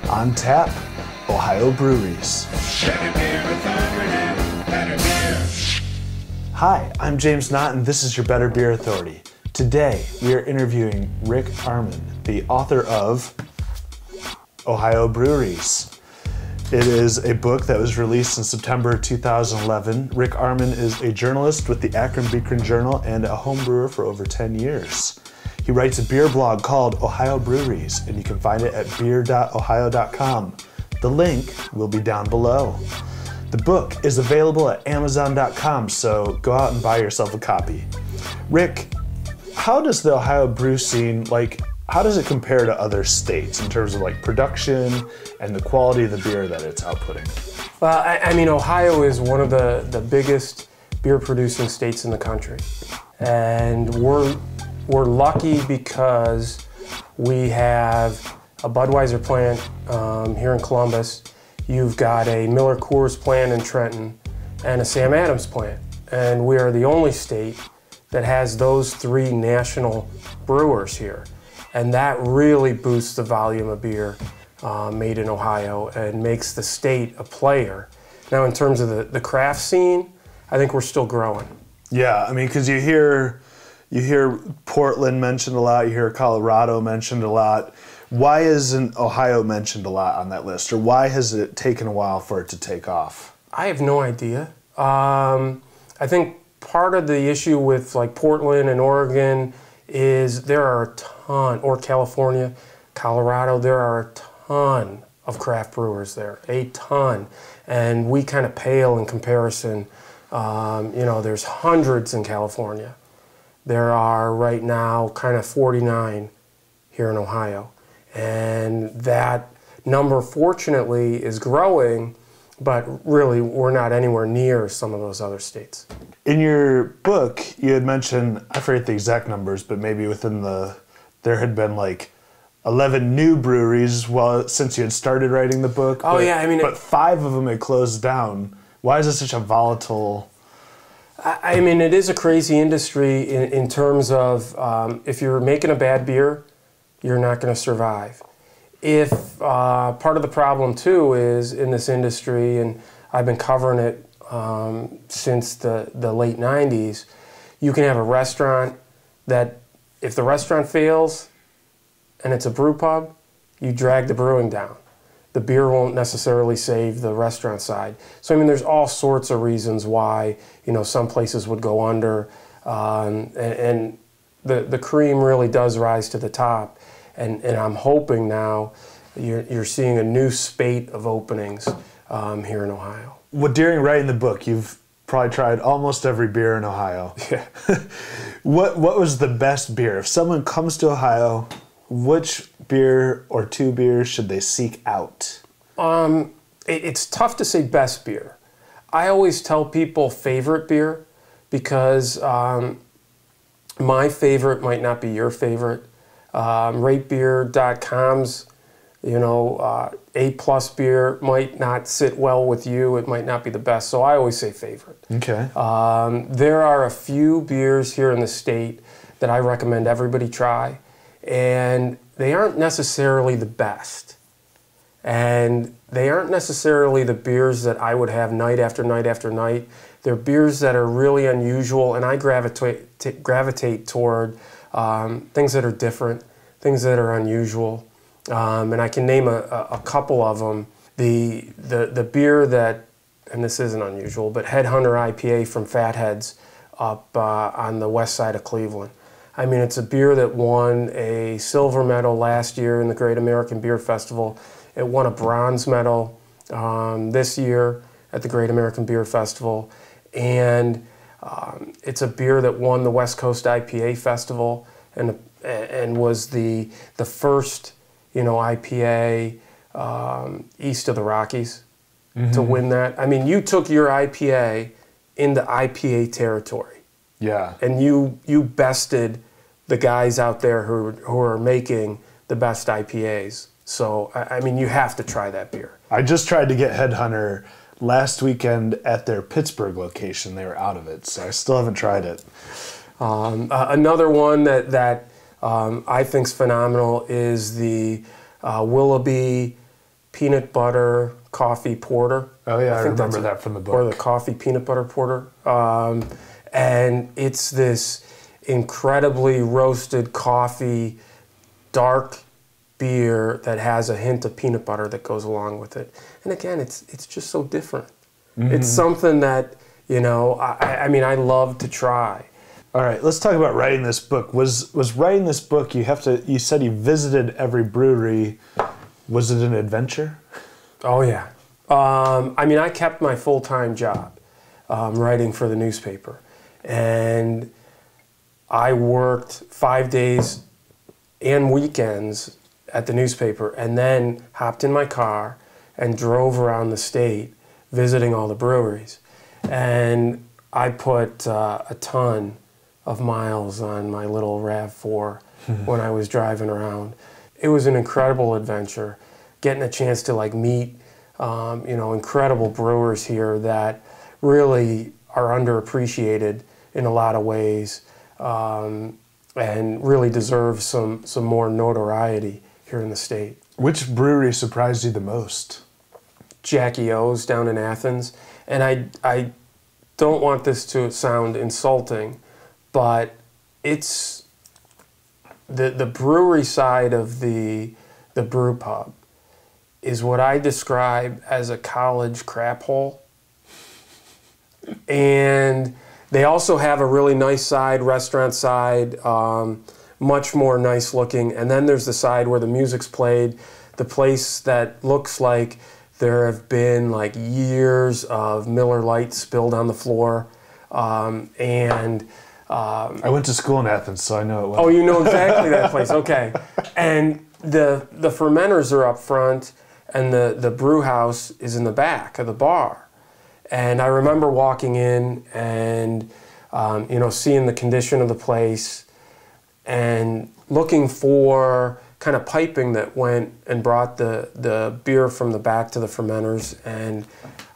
On tap, Ohio Breweries. Hi, I'm James Knott, and this is your Better Beer Authority. Today, we are interviewing Rick Armon, the author of Ohio Breweries. It is a book that was released in September 2011. Rick Armon is a journalist with the Akron-Beacon Journal and a home brewer for over 10 years. He writes a beer blog called Ohio Breweries, and you can find it at beer.ohio.com. The link will be down below. The book is available at amazon.com, so go out and buy yourself a copy. Rick, how does the Ohio brew scene, how does it compare to other states in terms of production and the quality of the beer that it's outputting? Well, I mean, Ohio is one of the biggest beer producing states in the country. And we're lucky because we have a Budweiser plant here in Columbus. You've got a Miller Coors plant in Trenton and a Sam Adams plant. And we are the only state that has those three national brewers here. And that really boosts the volume of beer made in Ohio and makes the state a player. Now, in terms of the craft scene, I think we're still growing. Yeah, I mean, because you hear Portland mentioned a lot, you hear Colorado mentioned a lot. Why isn't Ohio mentioned a lot on that list, or why has it taken a while for it to take off? I have no idea. I think part of the issue with Portland and Oregon is there are a ton, or California, Colorado, there are a ton of craft brewers there, a ton. And we kind of pale in comparison. There's hundreds in California. There are right now kind of 49 here in Ohio. And that number, fortunately, is growing, but really we're not anywhere near some of those other states. In your book, you had mentioned, I forget the exact numbers, but maybe there had been 11 new breweries since you had started writing the book. Oh, yeah, I mean... But 5 of them had closed down. Why is it such a volatile... I mean, it is a crazy industry in terms of if you're making a bad beer, you're not going to survive. If part of the problem, too, is in this industry, and I've been covering it since the late 90s, you can have a restaurant that, if the restaurant fails and it's a brew pub, you drag the brewing down. The beer won't necessarily save the restaurant side. So, I mean, there's all sorts of reasons why, some places would go under, and the cream really does rise to the top. And I'm hoping now you're seeing a new spate of openings here in Ohio. Well, during writing the book, you've probably tried almost every beer in Ohio. Yeah. What was the best beer? If someone comes to Ohio, which beer or 2 beers should they seek out? It's tough to say best beer. I always tell people favorite beer because my favorite might not be your favorite. Ratebeer.com's A+ beer might not sit well with you. It might not be the best, so I always say favorite. Okay. There are a few beers here in the state that I recommend everybody try, and they aren't necessarily the best. And they aren't necessarily the beers that I would have night after night after night. They're beers that are really unusual, and I gravitate toward things that are different, things that are unusual. And I can name a couple of them. The beer that, and this isn't unusual, but Headhunter Ipa from Fatheads up on the west side of Cleveland. I mean, it's a beer that won a silver medal last year in the Great American Beer Festival. It won a bronze medal this year at the Great American Beer Festival. And it's a beer that won the West Coast IPA Festival and was the first IPA east of the Rockies to win that. I mean, you took your IPA into IPA territory. Yeah. And you bested the guys out there who are making the best IPAs. So, I mean, you have to try that beer. I just tried to get Headhunter last weekend at their Pittsburgh location. They were out of it, so I still haven't tried it. Another one that I think's phenomenal is the Willoughby peanut butter coffee porter. Oh yeah, I think remember that from the book. Or the coffee peanut butter porter. And it's this incredibly roasted coffee, dark beer that has a hint of peanut butter that goes along with it. And again, it's just so different. Mm-hmm. It's something that, you know, I mean, I love to try. All right, let's talk about writing this book. Was writing this book, you said you visited every brewery. Was it an adventure? Oh yeah. I mean, I kept my full-time job writing for the newspaper. And I worked 5 days and weekends at the newspaper, and then hopped in my car and drove around the state visiting all the breweries. And I put a ton of miles on my little RAV4 when I was driving around. It was an incredible adventure, getting a chance to like meet you know, incredible brewers here that really are underappreciated in a lot of ways, and really deserve some more notoriety here in the state. Which brewery surprised you the most? Jackie O's down in Athens. And I don't want this to sound insulting, but it's the brewery side of the brew pub is what I describe as a college crap hole. And they also have a really nice side, restaurant side, much more nice looking. And then there's the side where the music's played, the place that looks like there have been like years of Miller Lite spilled on the floor. I went to school in Athens, so I know it well. Oh, you know exactly that place, okay. And the fermenters are up front, and the brew house is in the back of the bar. And I remember walking in and you know, seeing the condition of the place and looking for kind of piping that went and brought the beer from the back to the fermenters, and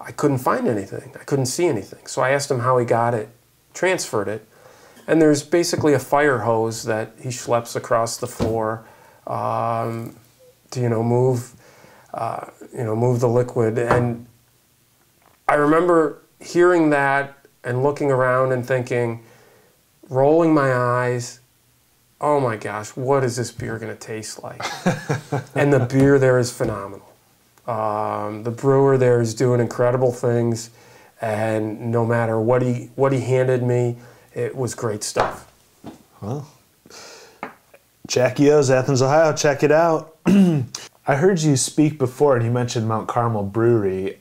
I couldn't find anything. I couldn't see anything. So I asked him how he got it, transferred it, and there's basically a fire hose that he schleps across the floor to move the liquid. And I remember hearing that and looking around and thinking, rolling my eyes, oh my gosh, what is this beer going to taste like? And the beer there is phenomenal. The brewer there is doing incredible things, and no matter what he handed me, it was great stuff. Well, Jackie O's, Athens, Ohio, check it out. I heard you speak before, and you mentioned Mount Carmel Brewery.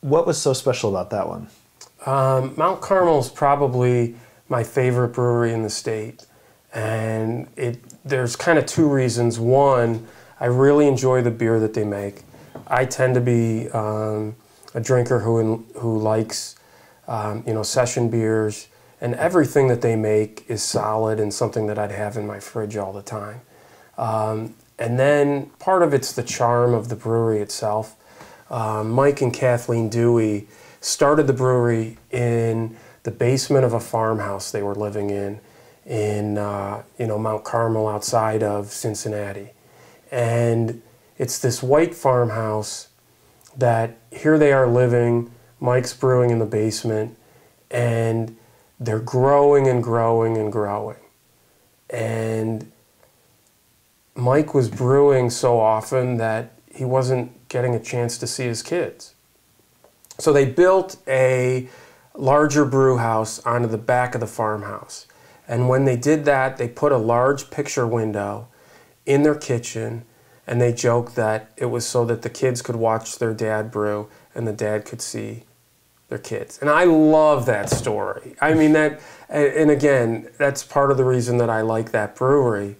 What was so special about that one? Mount Carmel is probably my favorite brewery in the state. And there's kind of two reasons. One, I really enjoy the beer that they make. I tend to be a drinker who likes session beers, and everything that they make is solid and something that I'd have in my fridge all the time. And then part of it's the charm of the brewery itself. Mike and Kathleen Dewey started the brewery in the basement of a farmhouse they were living in Mount Carmel outside of Cincinnati. And it's this white farmhouse that here they are living, Mike's brewing in the basement, and they're growing and growing and growing. And Mike was brewing so often that he wasn't getting a chance to see his kids. So they built a larger brew house onto the back of the farmhouse. And when they did that, they put a large picture window in their kitchen, and they joked that it was so that the kids could watch their dad brew and the dad could see their kids. And I love that story. I mean, and again, that's part of the reason that I like that brewery.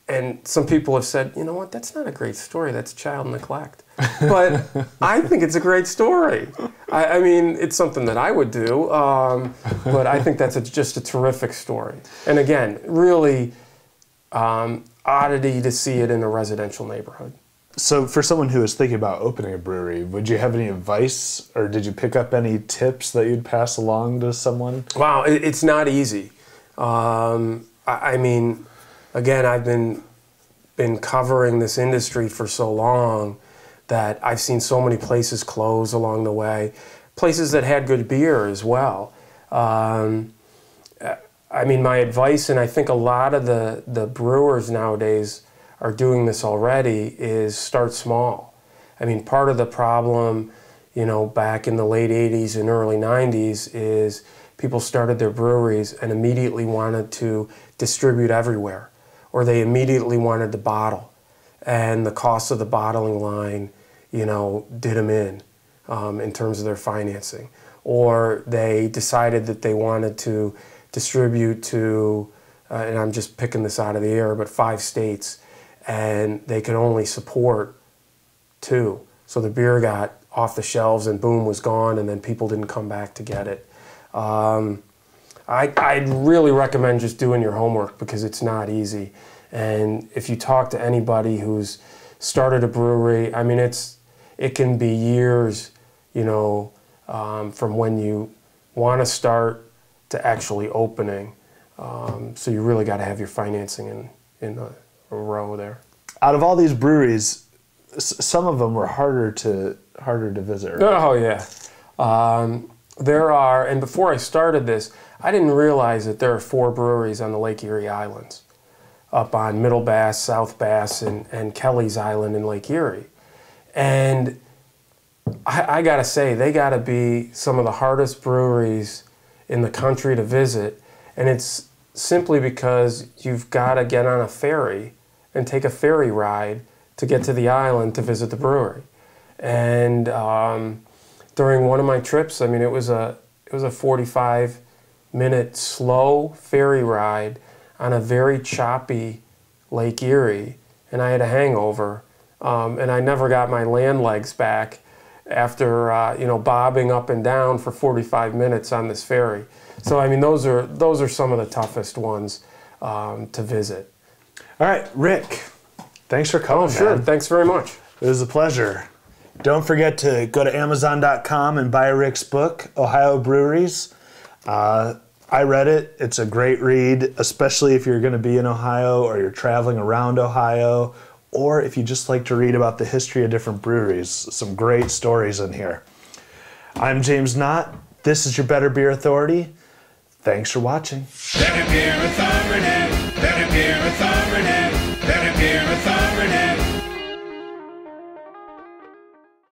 And some people have said, you know what, that's not a great story, that's child neglect. But I think it's a great story. I mean, it's something that I would do, but I think that's just a terrific story. And again, really oddity to see it in a residential neighborhood. So for someone who is thinking about opening a brewery, would you have any advice, or did you pick up any tips that you'd pass along to someone? Wow, it's not easy. I mean, again, I've been been covering this industry for so long that I've seen so many places close along the way, places that had good beer as well. I mean, my advice, and I think a lot of the brewers nowadays are doing this already, is start small. I mean, part of the problem, you know, back in the late 80s and early 90s is people started their breweries and immediately wanted to distribute everywhere, or they immediately wanted to bottle. And the cost of the bottling line, you know, did them in terms of their financing. Or they decided that they wanted to distribute to, and I'm just picking this out of the air, but 5 states, and they could only support 2. So the beer got off the shelves and boom, was gone, and then people didn't come back to get it. I'd really recommend just doing your homework because it's not easy. And if you talk to anybody who's started a brewery, I mean, it can be years, you know, from when you want to start to actually opening. So you really got to have your financing in a row there. Out of all these breweries, some of them were harder to visit. Right? Oh yeah, there are. And before I started this, I didn't realize that there are 4 breweries on the Lake Erie Islands, up on Middle Bass, South Bass, and Kelly's Island in Lake Erie. And I gotta say, they gotta be some of the hardest breweries in the country to visit, and it's simply because you've got to get on a ferry and take a ferry ride to get to the island to visit the brewery. And during one of my trips, I mean, it was a 45-minute slow ferry ride on a very choppy Lake Erie, and I had a hangover, and I never got my land legs back after you know, bobbing up and down for 45 minutes on this ferry. So I mean, those are some of the toughest ones to visit. All right, Rick, thanks for coming. Oh, sure. Man. Thanks very much. It was a pleasure. Don't forget to go to Amazon.com and buy Rick's book, Ohio Breweries. I read it. It's a great read, especially if you're going to be in Ohio or you're traveling around Ohio, or if you just like to read about the history of different breweries. Some great stories in here. I'm James Knott. This is your Better Beer Authority. Thanks for watching. Better Beer Authority. Better Beer Authority.